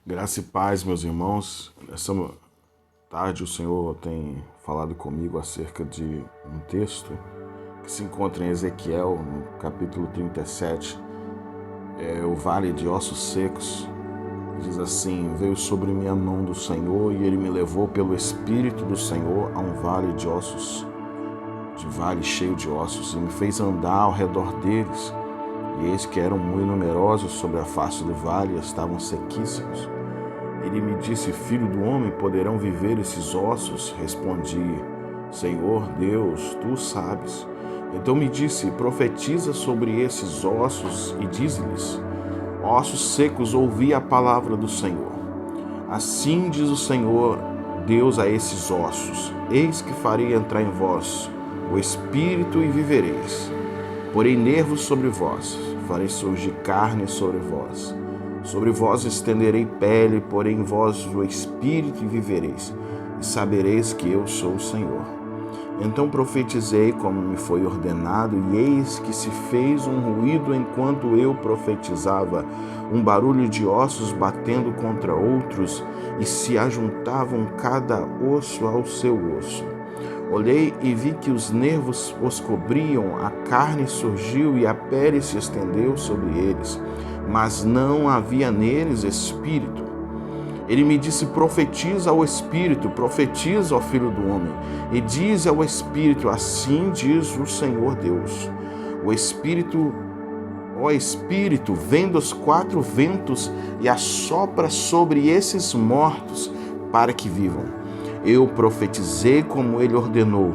Graça e paz, meus irmãos. Essa tarde o Senhor tem falado comigo acerca de um texto que se encontra em Ezequiel, no capítulo 37, o Vale de Ossos Secos. Diz assim: veio sobre mim a mão do Senhor e ele me levou pelo Espírito do Senhor a um vale de ossos, de vale cheio de ossos, e me fez andar ao redor deles. E eis que eram muito numerosos sobre a face do vale, e estavam sequíssimos. Ele me disse: filho do homem, poderão viver esses ossos? Respondi: Senhor Deus, tu sabes. Então me disse: profetiza sobre esses ossos e dize-lhes: ossos secos, ouvi a palavra do Senhor. Assim diz o Senhor Deus a esses ossos: eis que farei entrar em vós o espírito e vivereis. Porei nervos sobre vós, farei surgir carne sobre vós. Sobre vós estenderei pele, porei em vós o espírito e vivereis, e sabereis que eu sou o Senhor. Então profetizei como me foi ordenado, e eis que se fez um ruído enquanto eu profetizava, um barulho de ossos batendo contra outros, e se ajuntavam cada osso ao seu osso. Olhei e vi que os nervos os cobriam, a carne surgiu e a pele se estendeu sobre eles, mas não havia neles espírito. Ele me disse: profetiza ao espírito, profetiza ao filho do homem, e diz ao espírito: assim diz o Senhor Deus. O espírito, ó espírito, vem dos quatro ventos e assopra sobre esses mortos para que vivam. Eu profetizei como ele ordenou.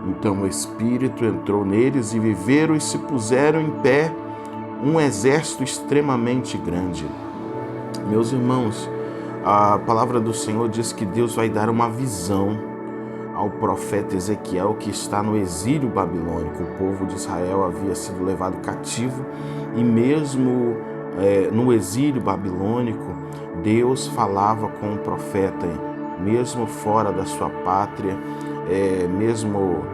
Então o Espírito entrou neles e viveram e se puseram em pé um exército extremamente grande. Meus irmãos, a palavra do Senhor diz que Deus vai dar uma visão ao profeta Ezequiel, que está no exílio babilônico. O povo de Israel havia sido levado cativo e mesmo no exílio babilônico, Deus falava com o profeta, mesmo fora da sua pátria, mesmo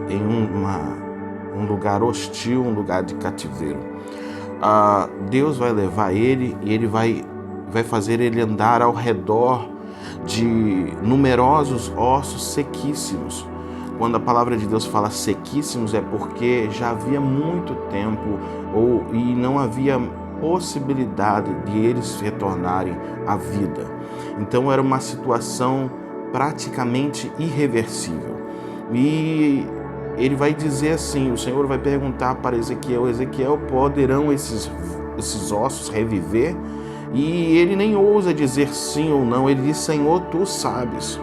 em um lugar hostil, um lugar de cativeiro. Deus vai levar ele e ele vai fazer ele andar ao redor de numerosos ossos sequíssimos. Quando a palavra de Deus fala sequíssimos, é porque já havia muito tempo e não havia possibilidade de eles retornarem à vida. Então era uma situação praticamente irreversível. E ele vai dizer assim, o Senhor vai perguntar para Ezequiel: Ezequiel, poderão esses ossos reviver? E ele nem ousa dizer sim ou não, ele diz: Senhor, tu sabes.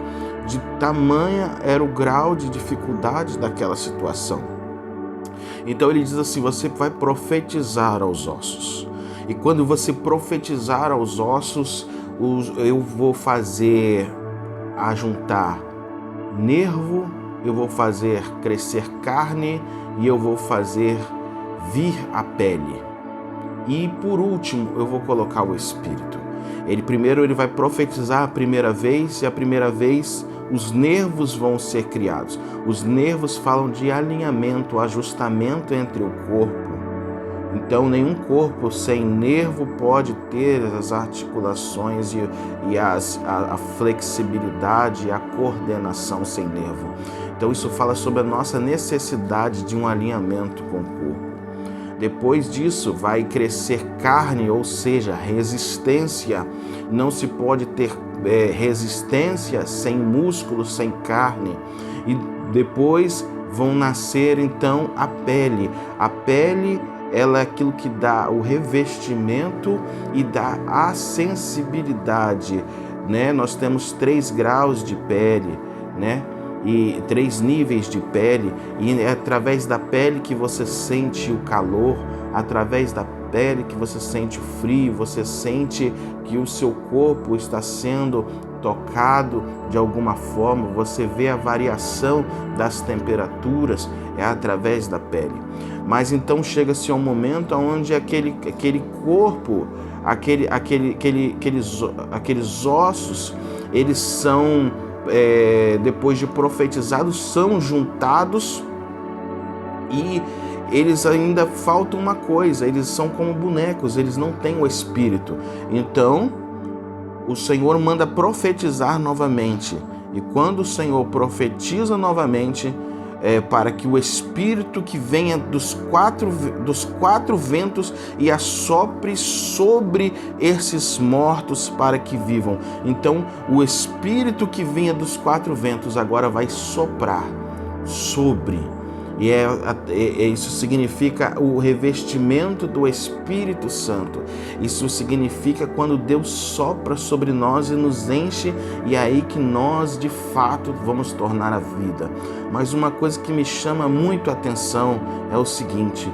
De tamanha era o grau de dificuldade daquela situação. Então ele diz assim: você vai profetizar aos ossos. E quando você profetizar aos ossos, eu vou fazer ajuntar nervo, eu vou fazer crescer carne e eu vou fazer vir a pele. E por último, eu vou colocar o Espírito. Primeiro ele vai profetizar a primeira vez, e a primeira vez os nervos vão ser criados. Os nervos falam de alinhamento, ajustamento entre o corpo. Então, nenhum corpo sem nervo pode ter as articulações e a flexibilidade e a coordenação sem nervo. Então, isso fala sobre a nossa necessidade de um alinhamento com o corpo. Depois disso, vai crescer carne, ou seja, resistência. Não se pode ter resistência sem músculo, sem carne. E depois vão nascer, então, a pele. A pele, ela é aquilo que dá o revestimento e dá a sensibilidade, né? Nós temos 3 graus de pele, né? E 3 níveis de pele, e é através da pele que você sente o calor, através da pele que você sente o frio, você sente que o seu corpo está sendo tocado de alguma forma, você vê a variação das temperaturas, é através da pele. Mas então chega-se a um momento onde aquele corpo, aqueles ossos, eles são, depois de profetizados, são juntados, e eles ainda faltam uma coisa: eles são como bonecos, eles não têm o espírito. Então o Senhor manda profetizar novamente. E quando o Senhor profetiza novamente, para que o Espírito que venha dos quatro ventos e assopre sobre esses mortos para que vivam. Então, o Espírito que vinha dos quatro ventos agora vai soprar sobre. E isso significa o revestimento do Espírito Santo. Isso significa quando Deus sopra sobre nós e nos enche, e é aí que nós de fato vamos tornar a vida. Mas uma coisa que me chama muito a atenção é o seguinte: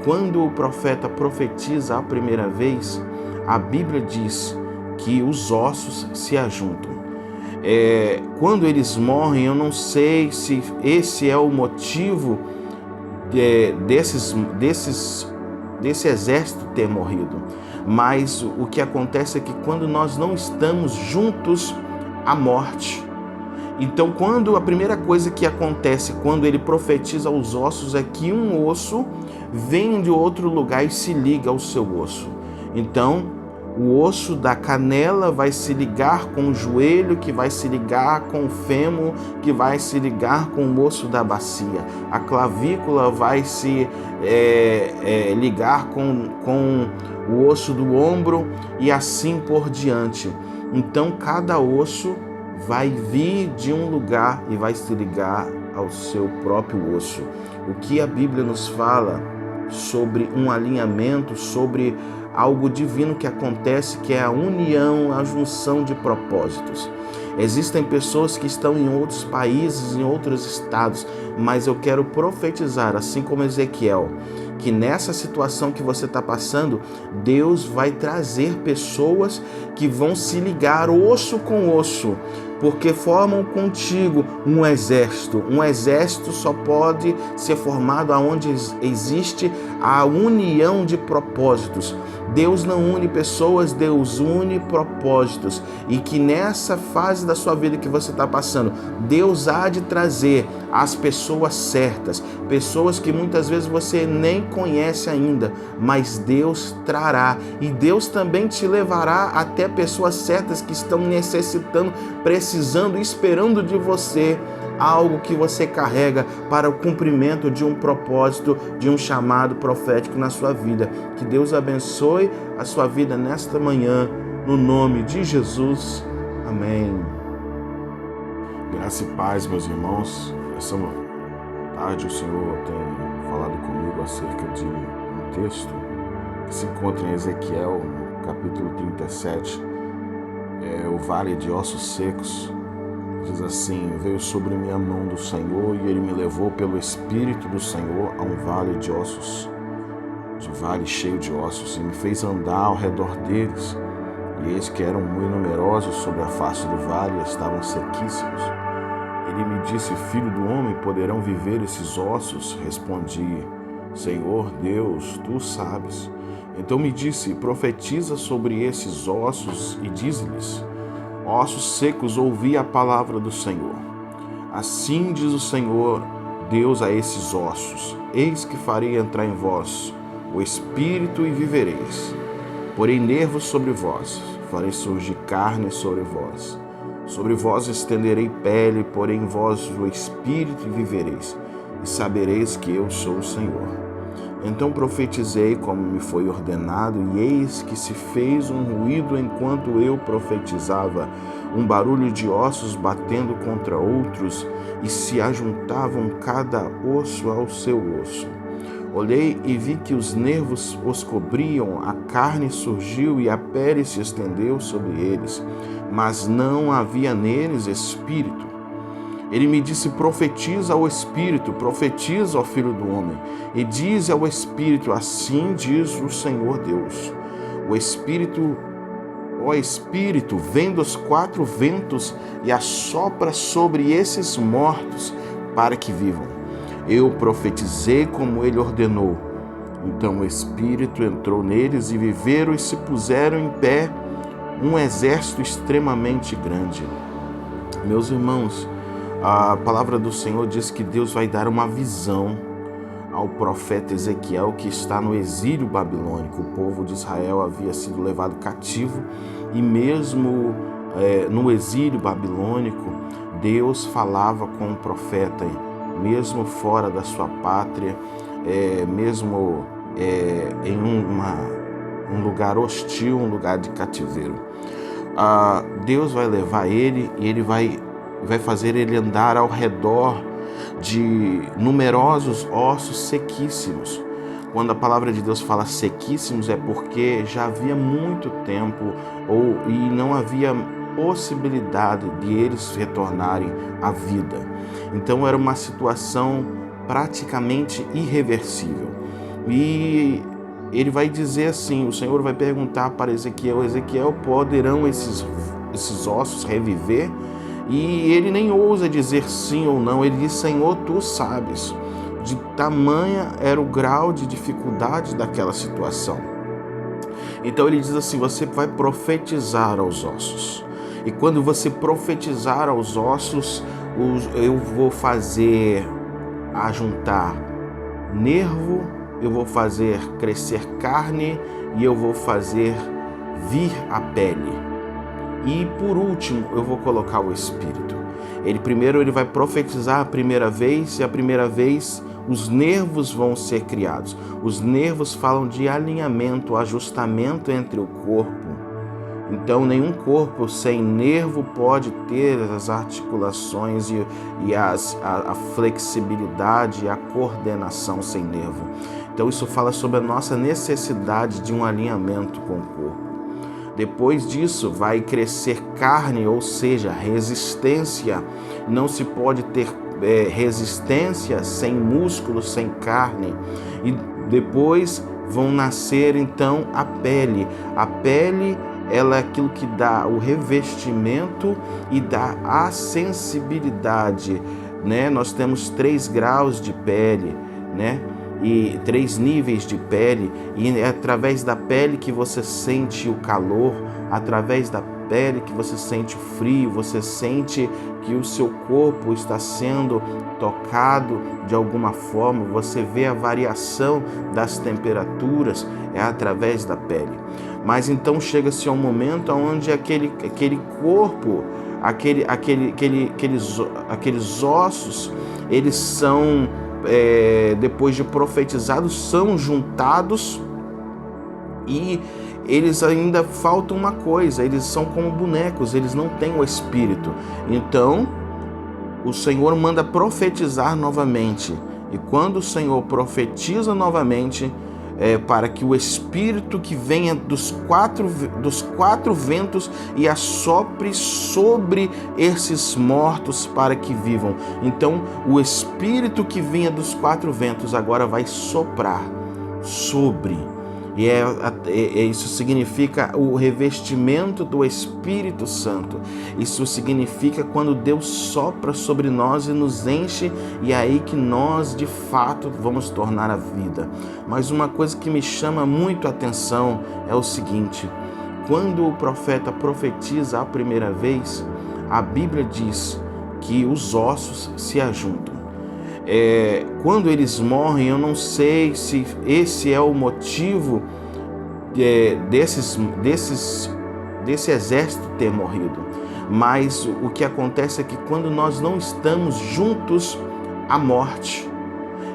quando o profeta profetiza a primeira vez, a Bíblia diz que os ossos se ajuntam. Quando eles morrem, eu não sei se esse é o motivo desse exército ter morrido, mas o que acontece é que quando nós não estamos juntos, a morte. Então, quando a primeira coisa que acontece quando ele profetiza aos ossos é que um osso vem de outro lugar e se liga ao seu osso. Então, o osso da canela vai se ligar com o joelho, que vai se ligar com o fêmur, que vai se ligar com o osso da bacia. A clavícula vai se ligar com o osso do ombro e assim por diante. Então, cada osso vai vir de um lugar e vai se ligar ao seu próprio osso. O que a Bíblia nos fala sobre um alinhamento, sobre algo divino que acontece, que é a união, a junção de propósitos. Existem pessoas que estão em outros países, em outros estados, mas eu quero profetizar, assim como Ezequiel, que nessa situação que você está passando, Deus vai trazer pessoas que vão se ligar osso com osso, porque formam contigo um exército. Um exército só pode ser formado aonde existe a união de propósitos. Deus não une pessoas, Deus une propósitos. E que nessa fase da sua vida que você está passando, Deus há de trazer as pessoas certas, pessoas que muitas vezes você nem conhece ainda, mas Deus trará. E Deus também te levará até pessoas certas que estão necessitando, precisando, esperando de você algo que você carrega para o cumprimento de um propósito, de um chamado profético na sua vida. Que Deus abençoe a sua vida nesta manhã, no nome de Jesus. Amém. Graça e paz, meus irmãos. Essa tarde o Senhor tem falado comigo acerca de um texto que se encontra em Ezequiel, no capítulo 37, o Vale de Ossos Secos. Diz assim: veio sobre mim a mão do Senhor e ele me levou pelo Espírito do Senhor a um vale de ossos, de vale cheio de ossos, e me fez andar ao redor deles. E eis que eram muito numerosos sobre a face do vale, e estavam sequíssimos. Ele me disse: filho do homem, poderão viver esses ossos? Respondi: Senhor Deus, tu sabes. Então me disse: profetiza sobre esses ossos e dize-lhes: ossos secos, ouvi a palavra do Senhor. Assim diz o Senhor Deus a esses ossos: eis que farei entrar em vós o Espírito e vivereis. Porei nervos sobre vós, farei surgir carne sobre vós. Sobre vós estenderei pele, porei em vós o Espírito e vivereis. E sabereis que eu sou o Senhor. Então profetizei como me foi ordenado, e eis que se fez um ruído enquanto eu profetizava, um barulho de ossos batendo contra outros, e se ajuntavam cada osso ao seu osso. Olhei e vi que os nervos os cobriam, a carne surgiu e a pele se estendeu sobre eles, mas não havia neles espírito. Ele me disse: profetiza ao Espírito, profetiza ao Filho do Homem, e diz ao Espírito: assim diz o Senhor Deus. O Espírito, ó Espírito, vem dos quatro ventos e assopra sobre esses mortos para que vivam. Eu profetizei como ele ordenou. Então o Espírito entrou neles e viveram e se puseram em pé um exército extremamente grande. Meus irmãos, a palavra do Senhor diz que Deus vai dar uma visão ao profeta Ezequiel, que está no exílio babilônico. O povo de Israel havia sido levado cativo e mesmo no exílio babilônico, Deus falava com o profeta, mesmo fora da sua pátria, mesmo em um lugar hostil, um lugar de cativeiro. Deus vai levar ele e ele vai fazer ele andar ao redor de numerosos ossos sequíssimos. Quando a palavra de Deus fala sequíssimos, é porque já havia muito tempo e não havia possibilidade de eles retornarem à vida. Então era uma situação praticamente irreversível. E ele vai dizer assim, o Senhor vai perguntar para Ezequiel: Ezequiel, poderão esses ossos reviver? E ele nem ousa dizer sim ou não, ele diz: Senhor, tu sabes. De tamanha era o grau de dificuldade daquela situação. Então ele diz assim: você vai profetizar aos ossos. E quando você profetizar aos ossos, eu vou fazer ajuntar nervo, eu vou fazer crescer carne e eu vou fazer vir a pele. E por último, eu vou colocar o Espírito. Primeiro ele vai profetizar a primeira vez, e a primeira vez os nervos vão ser criados. Os nervos falam de alinhamento, ajustamento entre o corpo. Então, nenhum corpo sem nervo pode ter as articulações e a flexibilidade e a coordenação sem nervo. Então, isso fala sobre a nossa necessidade de um alinhamento com o corpo. Depois disso, vai crescer carne, ou seja, resistência. Não se pode ter resistência sem músculos, sem carne. E depois vão nascer, então, a pele. A pele, ela é aquilo que dá o revestimento e dá a sensibilidade, né? Nós temos 3 graus de pele, né? E 3 níveis de pele, e é através da pele que você sente o calor, através da pele que você sente o frio, você sente que o seu corpo está sendo tocado de alguma forma, você vê a variação das temperaturas, é através da pele. Mas então chega-se a um momento onde aquele corpo, aqueles ossos, eles são, depois de profetizados, são juntados, e eles ainda faltam uma coisa: eles são como bonecos, eles não têm o Espírito. Então o Senhor manda profetizar novamente, e quando o Senhor profetiza novamente, para que o Espírito que venha dos quatro ventos e assopre sobre esses mortos para que vivam. Então o Espírito que vinha dos 4 ventos agora vai soprar sobre. E isso significa o revestimento do Espírito Santo. Isso significa quando Deus sopra sobre nós e nos enche, e é aí que nós de fato vamos tornar a vida. Mas uma coisa que me chama muito a atenção é o seguinte: quando o profeta profetiza a primeira vez, a Bíblia diz que os ossos se ajuntam. Quando eles morrem, eu não sei se esse é o motivo desse exército ter morrido, mas o que acontece é que quando nós não estamos juntos, há morte.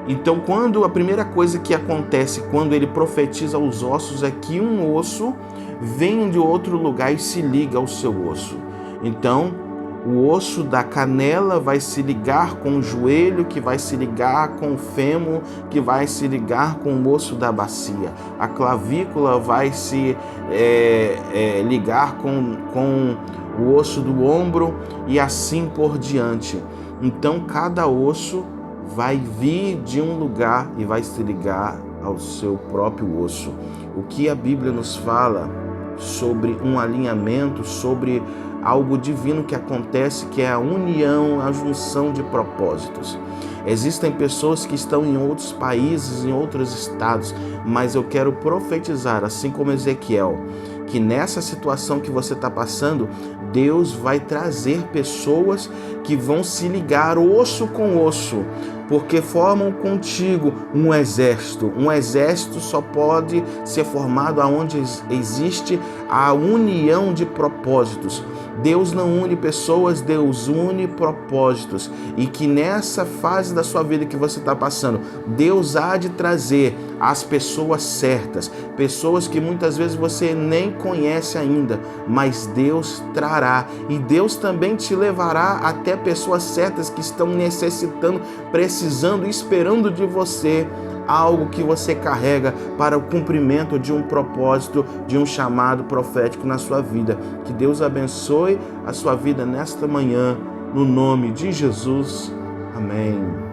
Então, a primeira coisa que acontece quando ele profetiza aos ossos é que um osso vem de outro lugar e se liga ao seu osso. Então, o osso da canela vai se ligar com o joelho, que vai se ligar com o fêmur, que vai se ligar com o osso da bacia. A clavícula vai se ligar com o osso do ombro, e assim por diante. Então, cada osso vai vir de um lugar e vai se ligar ao seu próprio osso. O que a Bíblia nos fala sobre um alinhamento, sobre algo divino que acontece, que é a união, a junção de propósitos. Existem pessoas que estão em outros países, em outros estados, mas eu quero profetizar, assim como Ezequiel, que nessa situação que você está passando, Deus vai trazer pessoas que vão se ligar osso com osso, porque formam contigo um exército. Um exército só pode ser formado aonde existe a união de propósitos. Deus não une pessoas, Deus une propósitos. E que nessa fase da sua vida que você está passando, Deus há de trazer as pessoas certas, pessoas que muitas vezes você nem conhece ainda, mas Deus trará. E Deus também te levará até pessoas certas que estão necessitando, precisando, esperando de você algo que você carrega para o cumprimento de um propósito, de um chamado profético na sua vida. Que Deus abençoe a sua vida nesta manhã, no nome de Jesus. Amém.